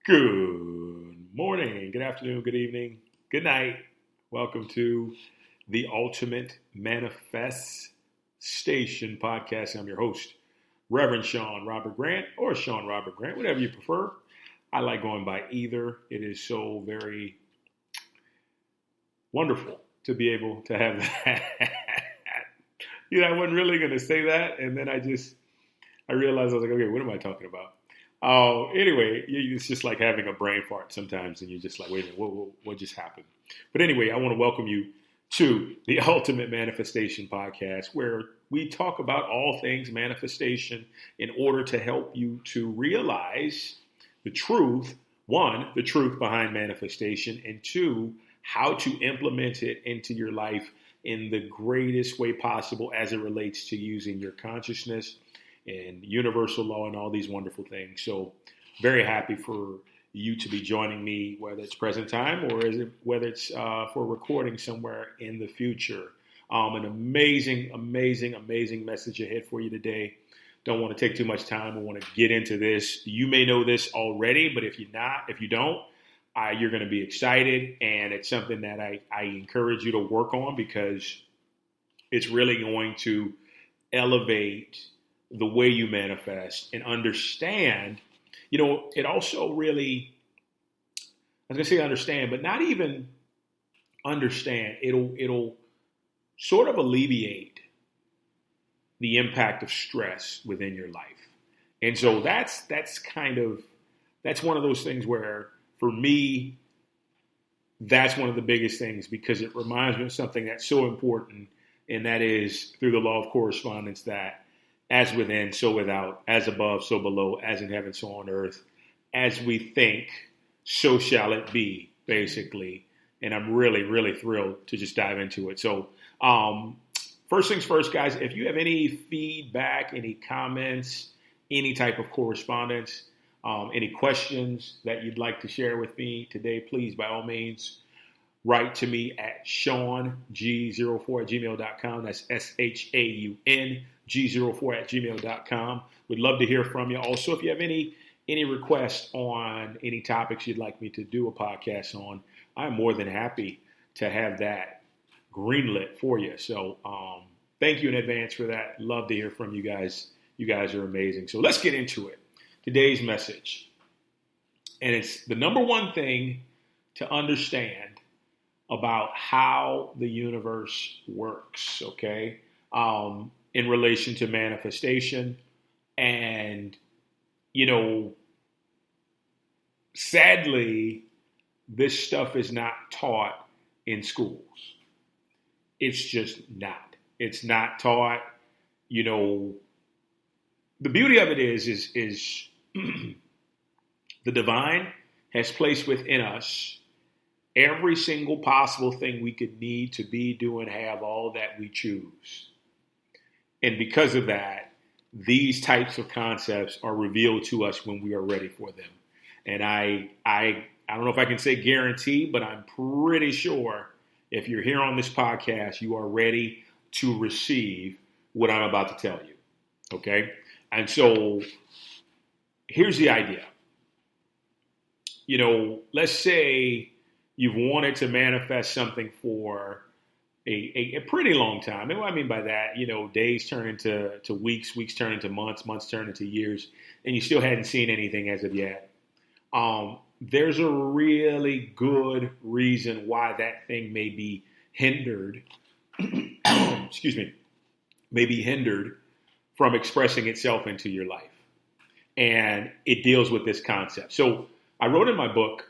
Good morning, good afternoon, good evening, good night. Welcome to the Ultimate Manifestation Podcast. I'm your host, Reverend Sean Robert Grant, or Sean Robert Grant, whatever you prefer. I like going by either. It is so very wonderful to be able to have that. I wasn't really going to say that, and then I realized I was like, okay, what am I talking about? Anyway, it's just like having a brain fart sometimes, and you're just like, wait a minute, what just happened? But anyway, I want to welcome you to the Ultimate Manifestation Podcast, where we talk about all things manifestation in order to help you to realize the truth, one, the truth behind manifestation, and two, how to implement it into your life in the greatest way possible as it relates to using your consciousness and universal law and all these wonderful things. So very happy for you to be joining me, whether it's present time or whether it's for recording somewhere in the future. An amazing message ahead for you today. Don't want to take too much time. I want to get into this. You may know this already, but if you don't, you're going to be excited. And it's something that I encourage you to work on because it's really going to elevate the way you manifest and understand. It also really, I was going to say understand, but not even understand. It'll sort of alleviate the impact of stress within your life. And so that's one of those things where, for me, that's one of the biggest things, because it reminds me of something that's so important, and that is through the law of correspondence, that as within, so without, as above, so below, as in heaven, so on earth. As we think, so shall it be, basically. And I'm really, really thrilled to just dive into it. So first things first, guys, if you have any feedback, any comments, any type of correspondence, any questions that you'd like to share with me today, please, by all means, write to me at SeanG04@gmail.com. That's ShaunG04@gmail.com. Would love to hear from you. Also, if you have any requests on any topics you'd like me to do a podcast on, I'm more than happy to have that greenlit for you. So thank you in advance for that. Love to hear from you guys. You guys are amazing. So let's get into it. Today's message. And it's the number one thing to understand about how the universe works, okay, in relation to manifestation. And, sadly, this stuff is not taught in schools. It's just not. It's not taught. The beauty of it is the divine has placed within us every single possible thing we could need to be, do, and have all that we choose. And because of that, these types of concepts are revealed to us when we are ready for them. And I don't know if I can say guarantee, but I'm pretty sure if you're here on this podcast, you are ready to receive what I'm about to tell you. Okay? And so here's the idea. Let's say you've wanted to manifest something for a pretty long time. And what I mean by that, days turn into weeks, weeks turn into months, months turn into years, and you still hadn't seen anything as of yet. There's a really good reason why that thing may be hindered, may be hindered from expressing itself into your life. And it deals with this concept. So I wrote in my book,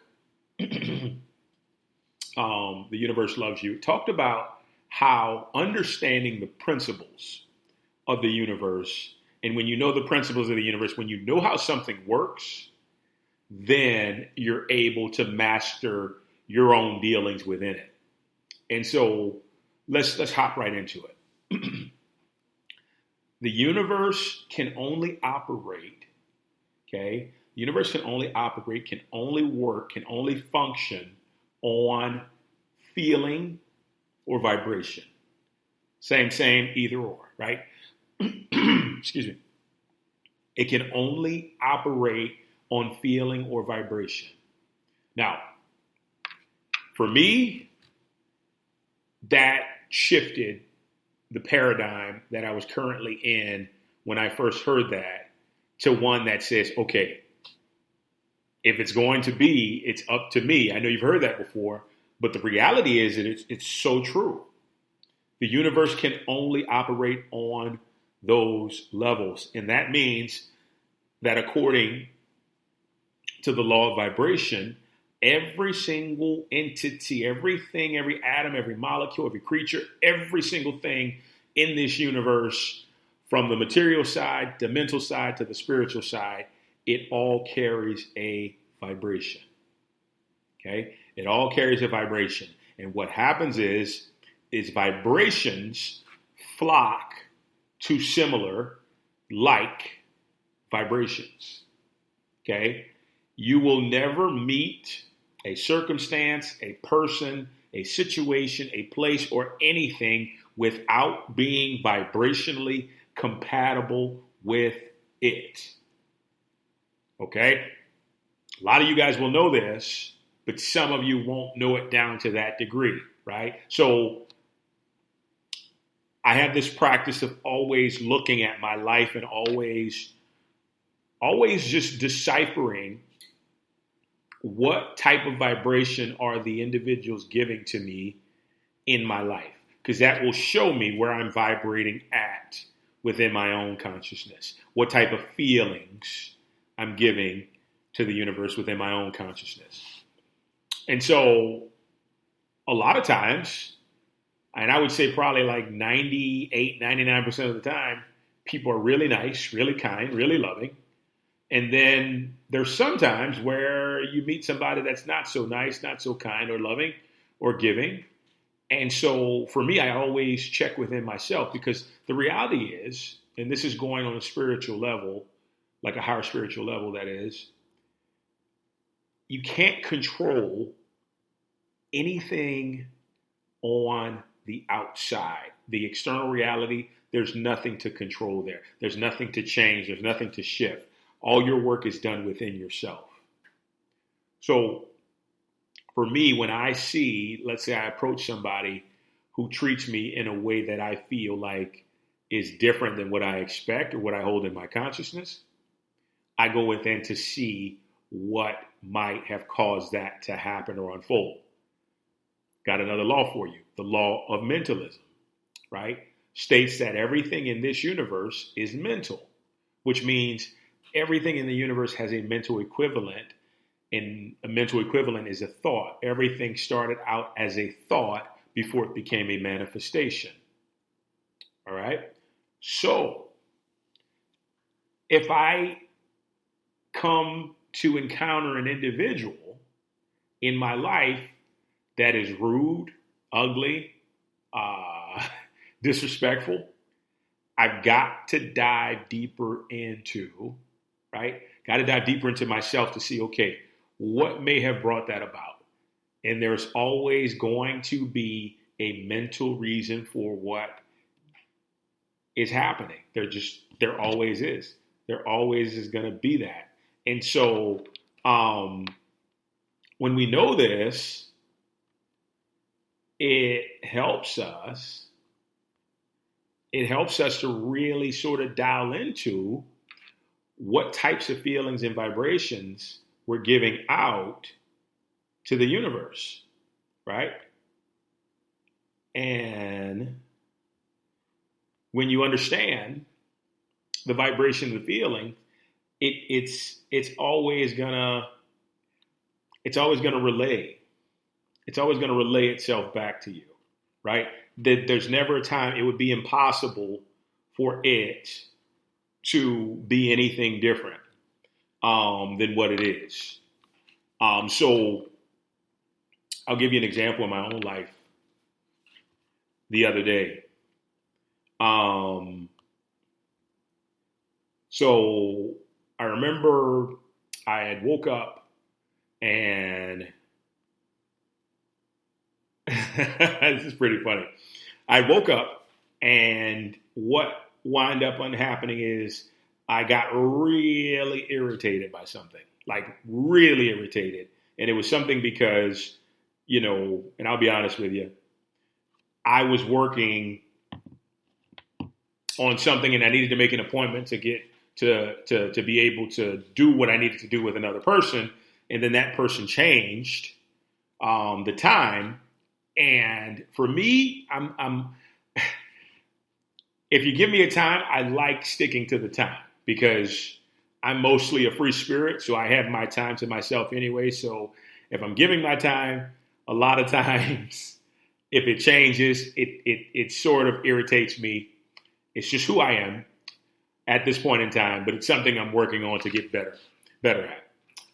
The Universe Loves You, talked about how understanding the principles of the universe, and when you know the principles of the universe, when you know how something works, then you're able to master your own dealings within it. And so let's hop right into it. The universe can only operate, okay? The universe can only operate, can only work, can only function on feeling or vibration. Same, either or, right? Excuse me. It can only operate on feeling or vibration. Now, for me, that shifted the paradigm that I was currently in when I first heard that to one that says, okay, if it's going to be, it's up to me. I know you've heard that before, but the reality is that it's so true. The universe can only operate on those levels. And that means that according to the law of vibration, every single entity, everything, every atom, every molecule, every creature, every single thing in this universe, from the material side, the mental side, to the spiritual side, it all carries a vibration. Okay? It all carries a vibration. And what happens is vibrations flock to similar, like vibrations. Okay? You will never meet a circumstance, a person, a situation, a place, or anything without being vibrationally compatible with it. Okay? A lot of you guys will know this, but some of you won't know it down to that degree, right? So I have this practice of always looking at my life and always just deciphering what type of vibration are the individuals giving to me in my life, because that will show me where I'm vibrating at within my own consciousness, what type of feelings I'm giving to the universe within my own consciousness. And so a lot of times, and I would say probably like 98, 99% of the time, people are really nice, really kind, really loving. And then there's sometimes where you meet somebody that's not so nice, not so kind or loving or giving. And so for me, I always check within myself, because the reality is, and this is going on a spiritual level, like a higher spiritual level, that is, you can't control anything on the outside. The external reality, there's nothing to control there. There's nothing to change. There's nothing to shift. All your work is done within yourself. So for me, when I see, let's say I approach somebody who treats me in a way that I feel like is different than what I expect or what I hold in my consciousness, I go within to see what might have caused that to happen or unfold. Got another law for you. The law of mentalism, right? States that everything in this universe is mental, which means everything in the universe has a mental equivalent, and a mental equivalent is a thought. Everything started out as a thought before it became a manifestation. All right? So, if I come to encounter an individual in my life that is rude, ugly, disrespectful, I've got to dive deeper into, right? Got to dive deeper into myself to see, okay, what may have brought that about? And there's always going to be a mental reason for what is happening. There always is. There always is going to be that. And so when we know this, it helps us to really sort of dial into what types of feelings and vibrations we're giving out to the universe, right? And when you understand the vibration of the feeling, it's always gonna relay. It's always going to relay itself back to you, right? That there's never a time it would be impossible for it to be anything different than what it is. So I'll give you an example of my own life the other day. So I remember I had woke up and this is pretty funny. I woke up and what wound up happening is I got really irritated by something. like really irritated. And it was something because, and I'll be honest with you, I was working on something and I needed to make an appointment to get to be able to do what I needed to do with another person. And then that person changed the time. And for me, I'm if you give me a time, I like sticking to the time because I'm mostly a free spirit. So I have my time to myself anyway. So if I'm giving my time, a lot of times, if it changes, it sort of irritates me. It's just who I am at this point in time, but it's something I'm working on to get better at.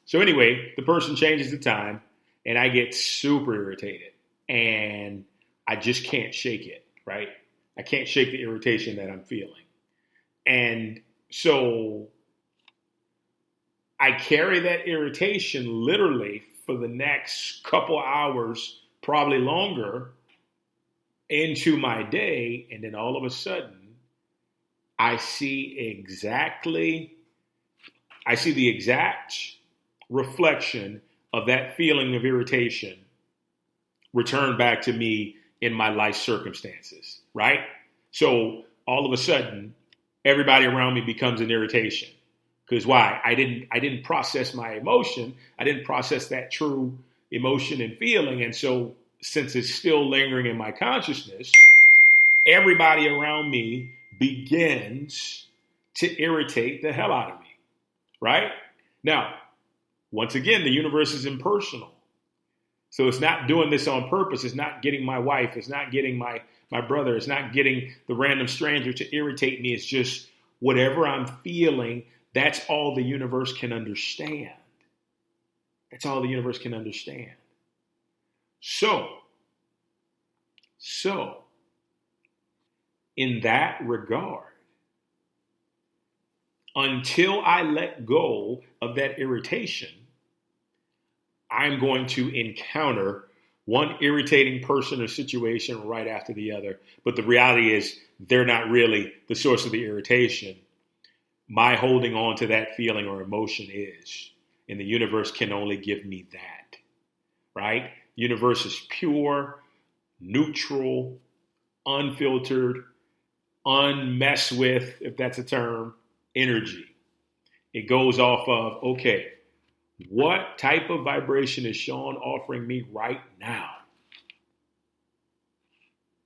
So anyway, the person changes the time and I get super irritated and I just can't shake it, right? I can't shake the irritation that I'm feeling. And so I carry that irritation literally for the next couple hours, probably longer, into my day. And then all of a sudden, I see the exact reflection of that feeling of irritation return back to me in my life circumstances, right? So all of a sudden, everybody around me becomes an irritation. Because why? I didn't process my emotion. I didn't process that true emotion and feeling. And so since it's still lingering in my consciousness, everybody around me begins to irritate the hell out of me, right? Now, once again, the universe is impersonal. So it's not doing this on purpose. It's not getting my wife. It's not getting my brother. It's not getting the random stranger to irritate me. It's just whatever I'm feeling, that's all the universe can understand. That's all the universe can understand. So, in that regard, until I let go of that irritation, I'm going to encounter one irritating person or situation right after the other. But the reality is they're not really the source of the irritation. My holding on to that feeling or emotion is. And the universe can only give me that, right? Universe is pure, neutral, unfiltered, unmessed with, if that's a term, energy. It goes off of, okay, what type of vibration is Sean offering me right now?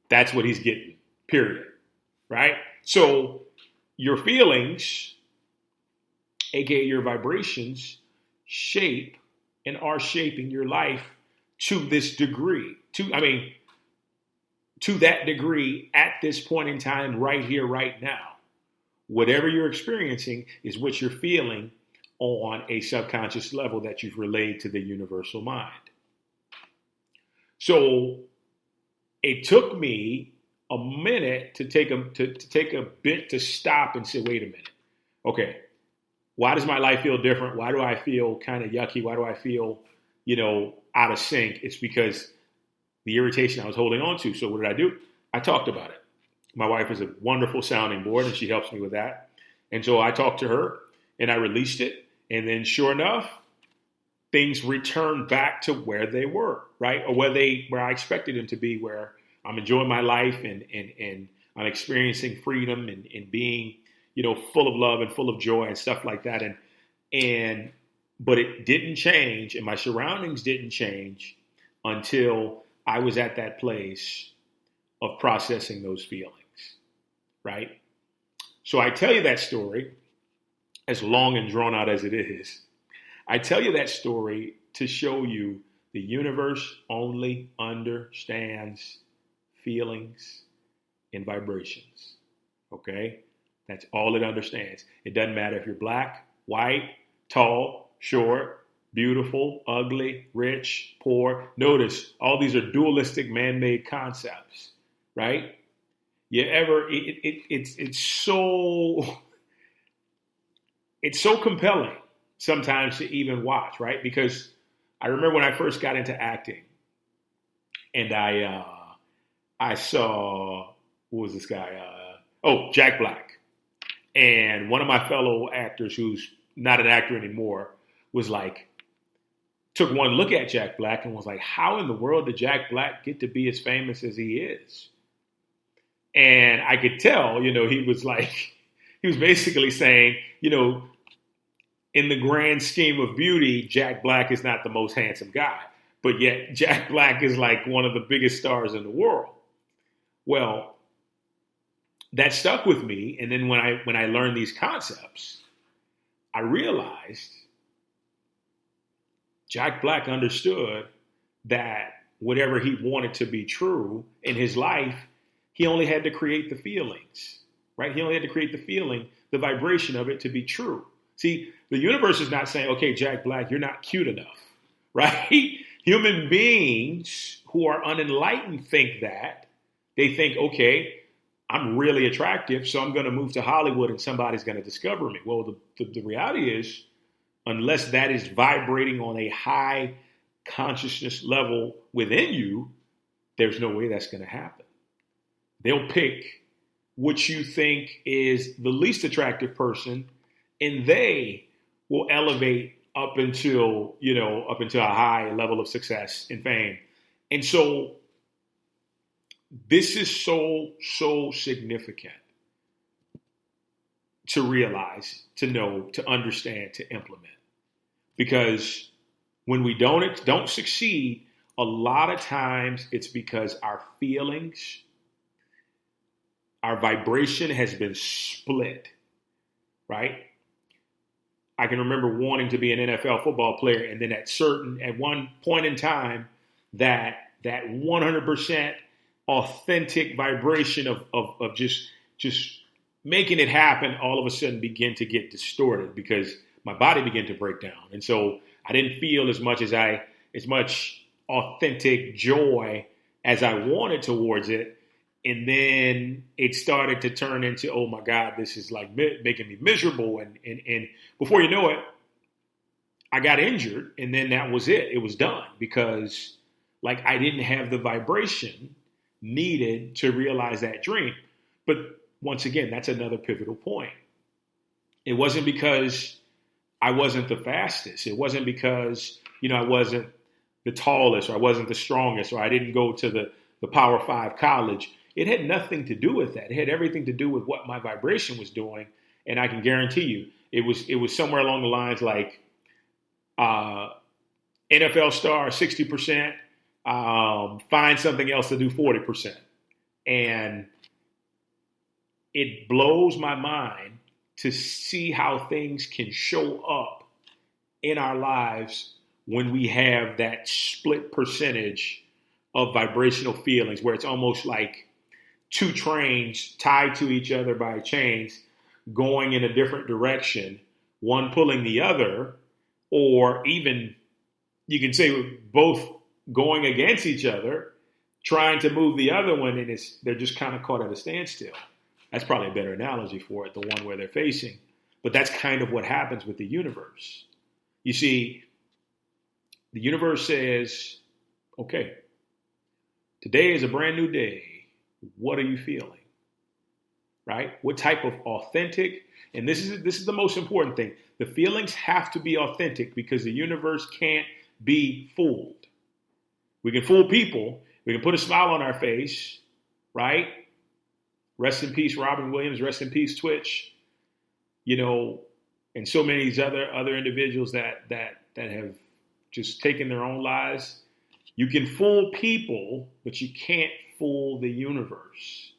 That's what he's getting, period, right? So your feelings, aka your vibrations, shape and are shaping your life to this degree, to that degree at this point in time, right here, right now. Whatever you're experiencing is what you're feeling on a subconscious level that you've relayed to the universal mind. So it took me a minute to take a bit to stop and say, wait a minute. Okay, why does my life feel different? Why do I feel kind of yucky? Why do I feel, out of sync? It's because the irritation I was holding on to. So what did I do? I talked about it. My wife is a wonderful sounding board and she helps me with that. And so I talked to her and I released it. And then sure enough, things returned back to where they were, right? Or where I expected them to be, where I'm enjoying my life and I'm experiencing freedom and being, full of love and full of joy and stuff like that. But it didn't change and my surroundings didn't change until I was at that place of processing those feelings, right? So I tell you that story, as long and drawn out as it is. I tell you that story to show you the universe only understands feelings and vibrations, okay? That's all it understands. It doesn't matter if you're black, white, tall, short, beautiful, ugly, rich, poor. Notice all these are dualistic man-made concepts, right? It's so compelling sometimes to even watch, right? Because I remember when I first got into acting and I saw, who was this guy? Jack Black. And one of my fellow actors who's not an actor anymore was like, took one look at Jack Black and was like, how in the world did Jack Black get to be as famous as he is? And I could tell, he was basically saying, in the grand scheme of beauty, Jack Black is not the most handsome guy, but yet Jack Black is like one of the biggest stars in the world. Well, that stuck with me. And then when I learned these concepts, I realized Jack Black understood that whatever he wanted to be true in his life, he only had to create the feelings, right? He only had to create the feeling, the vibration of it to be true. See, the universe is not saying, okay, Jack Black, you're not cute enough, right? Human beings who are unenlightened think that. They think, okay, I'm really attractive, so I'm going to move to Hollywood and somebody's going to discover me. Well, the reality is, unless that is vibrating on a high consciousness level within you, there's no way that's going to happen. They'll pick what you think is the least attractive person, and they will elevate up until a high level of success and fame. And so this is so significant to realize, to know, to understand, to implement. Because when we don't succeed, a lot of times it's because our feelings, our vibration has been split, right? I can remember wanting to be an NFL football player, and then at one point in time, that 100% authentic vibration of just making it happen all of a sudden began to get distorted because my body began to break down. And so I didn't feel as much authentic joy as I wanted towards it. And then it started to turn into, oh my God, this is like making me miserable. And before you know it, I got injured, and then that was it. It was done because I didn't have the vibration needed to realize that dream. But once again, that's another pivotal point. It wasn't because I wasn't the fastest. It wasn't because, I wasn't the tallest, or I wasn't the strongest, or I didn't go to the Power 5 college. It had nothing to do with that. It had everything to do with what my vibration was doing. And I can guarantee you, it was somewhere along the lines like NFL star 60%, find something else to do 40%. And it blows my mind to see how things can show up in our lives when we have that split percentage of vibrational feelings, where it's almost like two trains tied to each other by chains going in a different direction, one pulling the other, or even you can say both going against each other, trying to move the other one, and they're just kind of caught at a standstill. That's probably a better analogy for it, the one where they're facing. But that's kind of what happens with the universe. You see, the universe says, okay, today is a brand new day. What are you feeling? Right? What type of authentic, and this is the most important thing. The feelings have to be authentic because the universe can't be fooled. We can fool people. We can put a smile on our face, right? Rest in peace, Robin Williams. Rest in peace, Twitch. And so many of these other individuals that have just taken their own lives. You can fool people, but you can't fool the universe.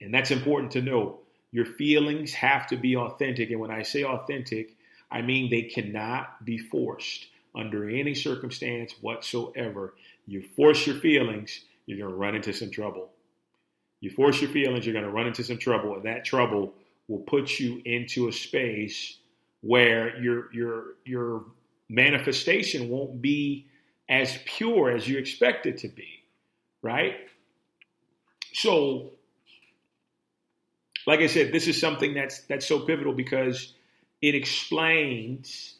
And that's important to know. Your feelings have to be authentic. And when I say authentic, I mean they cannot be forced under any circumstance whatsoever. You force your feelings, you're going to run into some trouble. You force your feelings, you're going to run into some trouble. And that trouble will put you into a space where your manifestation won't be as pure as you expect it to be, right? So, like I said, this is something that's so pivotal because it explains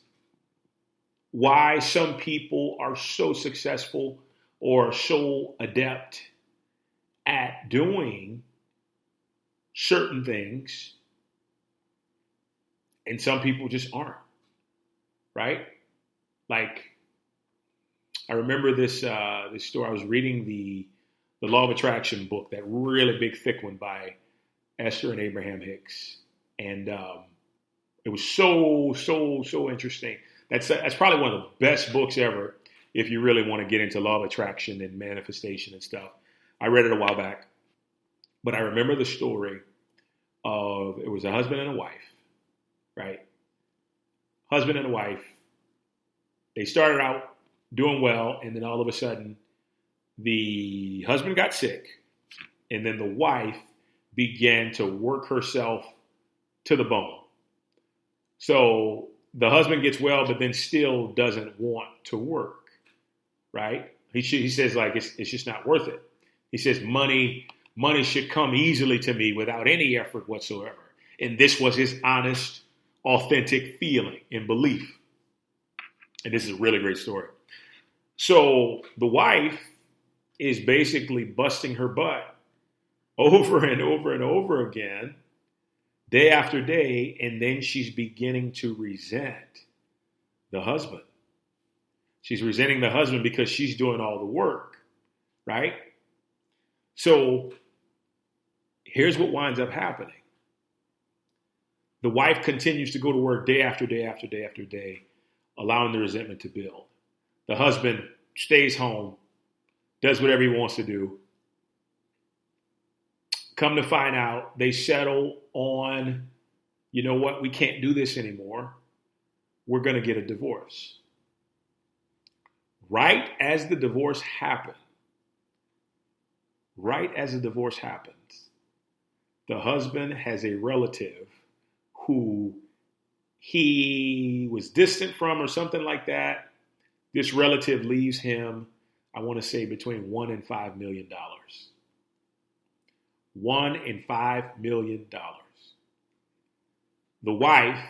why some people are so successful or so adept at doing certain things, and some people just aren't, right? Like, I remember this story. I was reading the Law of Attraction book, that really big, thick one by Esther and Abraham Hicks, and it was so interesting. That's probably one of the best books ever if you really want to get into law of attraction and manifestation and stuff. I read it a while back, but I remember the story of, it was a husband and a wife, right? Husband and a wife. They started out doing well, and then all of a sudden, the husband got sick, and then the wife began to work herself to the bone. So the husband gets well, but then still doesn't want to work, right? He says, like, it's just not worth it. He says, money should come easily to me without any effort whatsoever. And this was his honest, authentic feeling and belief. And this is a really great story. So the wife is basically busting her butt over and over and over again, day after day, and then she's beginning to resent the husband. She's resenting the husband because she's doing all the work, right? So here's what winds up happening. The wife continues to go to work day after day after day after day, allowing the resentment to build. The husband stays home, does whatever he wants to do. Come to find out, they settle on, you know what, we can't do this anymore. We're going to get a divorce. Right as the divorce happens, the husband has a relative who he was distant from or something like that. This relative leaves him, I want to say, between $1 and $5 million. $1 and $5 million. The wife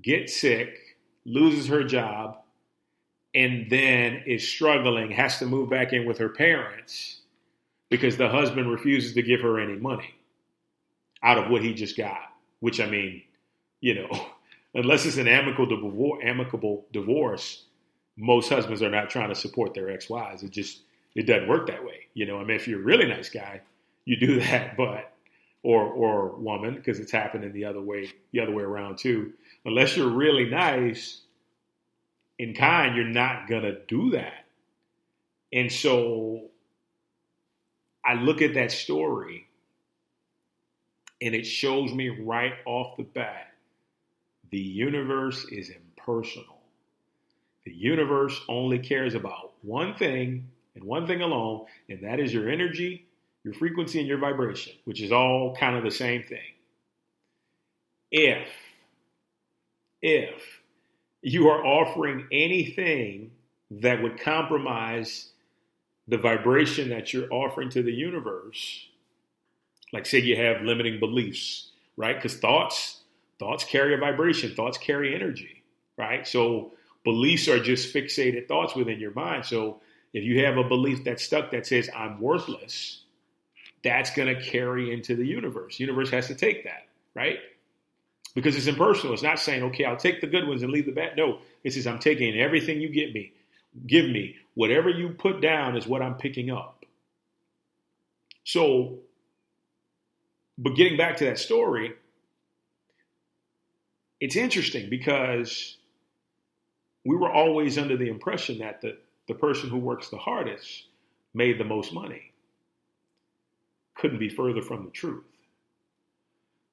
gets sick, loses her job, and then is struggling, has to move back in with her parents because the husband refuses to give her any money out of what he just got. Which, I mean, you know, unless it's an amicable divorce, most husbands are not trying to support their ex-wives. It doesn't work that way. You know, I mean, if you're a really nice guy, you do that, but or woman, because it's happening the other way around too. Unless you're really nice and kind, you're not gonna do that. And so I look at that story and it shows me right off the bat, the universe is impersonal. The universe only cares about one thing and one thing alone, and that is your energy, your frequency, and your vibration, which is all kind of the same thing. If you are offering anything that would compromise the vibration that you're offering to the universe, like say you have limiting beliefs, right? Because thoughts carry a vibration, thoughts carry energy, right? So beliefs are just fixated thoughts within your mind. So if you have a belief that's stuck that says I'm worthless, that's going to carry into the universe. The universe has to take that, right? Because it's impersonal. It's not saying, okay, I'll take the good ones and leave the bad. No, it says I'm taking everything you give me. Whatever you put down is what I'm picking up. So, but getting back to that story, it's interesting because we were always under the impression that the person who works the hardest made the most money. Couldn't be further from the truth.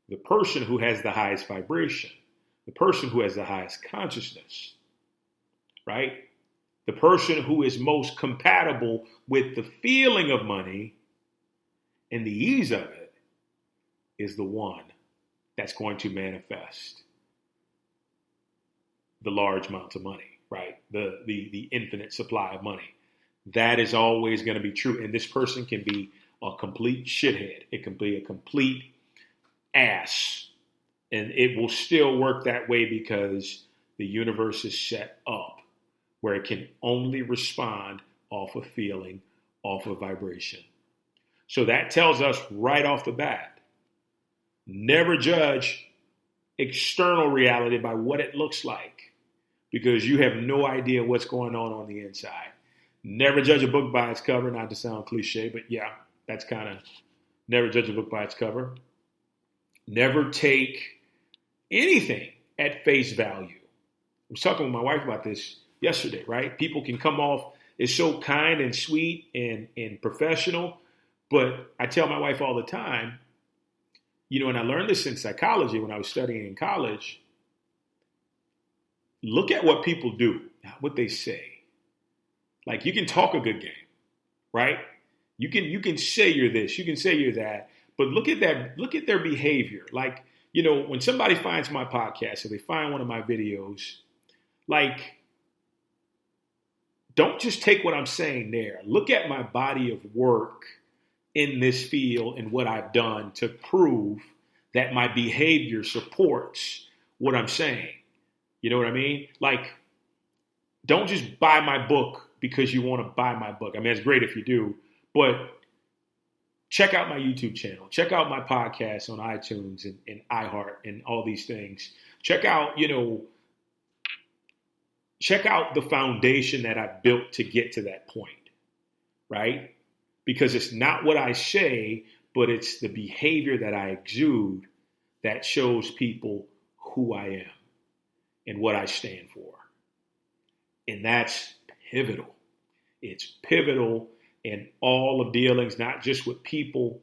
The person who has the highest vibration, the person who has the highest consciousness, right? The person who is most compatible with the feeling of money and the ease of it is the one that's going to manifest the large amounts of money, right? The infinite supply of money. That is always going to be true. And this person can be a complete shithead. It can be a complete ass. And it will still work that way because the universe is set up where it can only respond off of feeling, off of vibration. So that tells us right off the bat, never judge external reality by what it looks like. because you have no idea what's going on the inside. Never judge a book by its cover, not to sound cliche, but yeah, that's kind of never judge a book by its cover. Never take anything at face value. I was talking with my wife about this yesterday, right? People can come off as so kind and sweet and professional, but I tell my wife all the time, and I learned this in psychology when I was studying in college, look at what people do, not what they say. Like, you can talk a good game, right? You can say you're this, you can say you're that, but look at their behavior. Like, when somebody finds my podcast or they find one of my videos, like, don't just take what I'm saying there. Look at my body of work in this field and what I've done to prove that my behavior supports what I'm saying. You know what I mean? Like, don't just buy my book because you want to buy my book. I mean, it's great if you do, but check out my YouTube channel. Check out my podcast on iTunes and iHeart and all these things. Check out, check out the foundation that I've built to get to that point, right? Because it's not what I say, but it's the behavior that I exude that shows people who I am and what I stand for. And that's pivotal. It's pivotal in all of dealings, not just with people.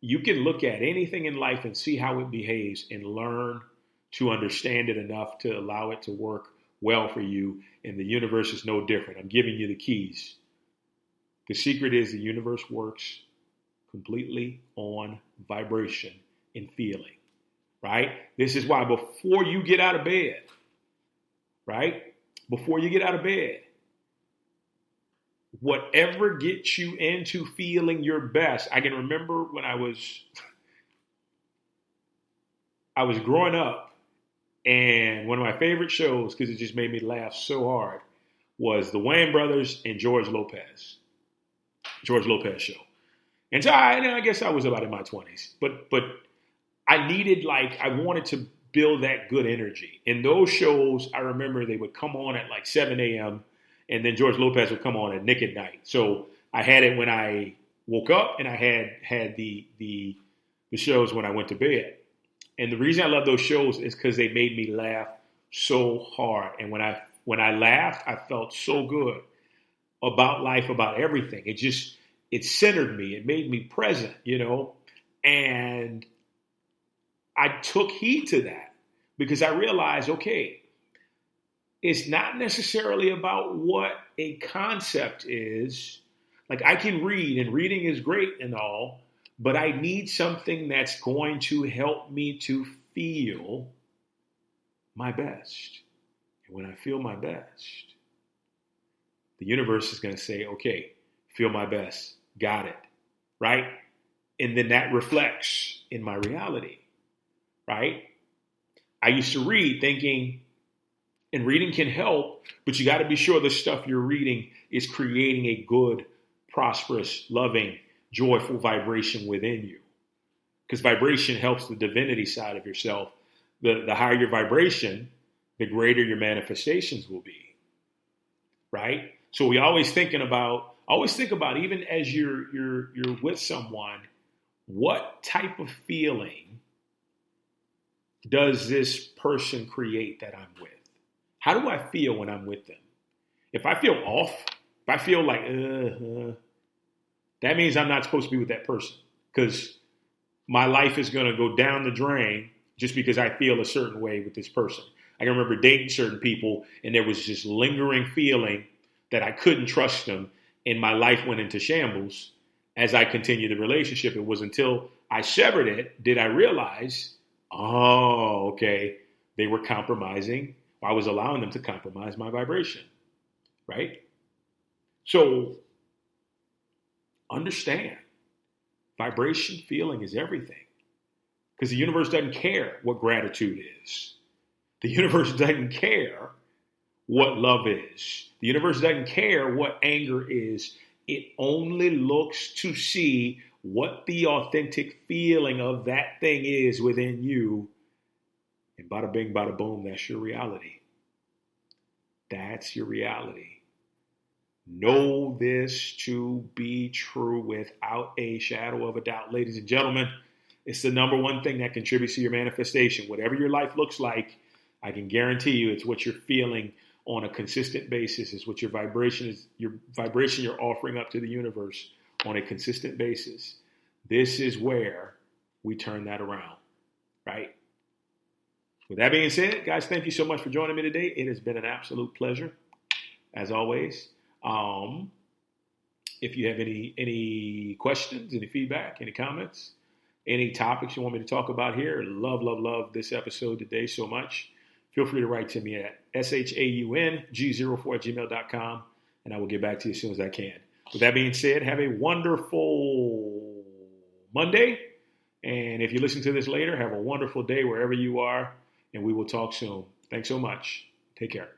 You can look at anything in life and see how it behaves and learn to understand it enough to allow it to work well for you. And the universe is no different. I'm giving you the keys. The secret is the universe works completely on vibration and feeling, right? This is why before you get out of bed, right? Before you get out of bed, whatever gets you into feeling your best. I can remember when I was growing up, and one of my favorite shows, because it just made me laugh so hard, was the Wayans Brothers and George Lopez show. And so I guess I was about in my 20s, but I wanted to build that good energy. In those shows, I remember they would come on at like 7 a.m. and then George Lopez would come on at Nick at Night. So I had it when I woke up, and I had the shows when I went to bed. And the reason I love those shows is because they made me laugh so hard. And when I laughed, I felt so good about life, about everything. It centered me. It made me present, and I took heed to that because I realized, okay, it's not necessarily about what a concept is. Like, I can read, and reading is great and all, but I need something that's going to help me to feel my best. And when I feel my best, the universe is going to say, okay, feel my best. Got it. Right? And then that reflects in my reality. Right? I used to read thinking, and reading can help, but you got to be sure the stuff you're reading is creating a good, prosperous, loving, joyful vibration within you. Because vibration helps the divinity side of yourself. The higher your vibration, the greater your manifestations will be. Right? So we always think about, even as you're with someone, what type of feeling does this person create that I'm with? How do I feel when I'm with them? If I feel off, if I feel like, that means I'm not supposed to be with that person, because my life is going to go down the drain just because I feel a certain way with this person. I can remember dating certain people, and there was this lingering feeling that I couldn't trust them, and my life went into shambles as I continued the relationship. It was until I severed it did I realize, oh, okay, they were compromising. I was allowing them to compromise my vibration, right? So understand, vibration, feeling is everything, because the universe doesn't care what gratitude is. The universe doesn't care what love is. The universe doesn't care what anger is. It only looks to see what the authentic feeling of that thing is within you. And bada bing, bada boom, that's your reality. That's your reality. Know this to be true without a shadow of a doubt. Ladies and gentlemen, it's the number one thing that contributes to your manifestation. Whatever your life looks like, I can guarantee you it's what you're feeling on a consistent basis. It's what your vibration you're offering up to the universe on a consistent basis. This is where we turn that around, right? With that being said, guys, thank you so much for joining me today. It has been an absolute pleasure, as always. If you have any questions, any feedback, any comments, any topics you want me to talk about here, love this episode today so much, feel free to write to me at shaung04@gmail.com, and I will get back to you as soon as I can. With that being said, have a wonderful Monday. And if you listen to this later, have a wonderful day wherever you are, and we will talk soon. Thanks so much. Take care.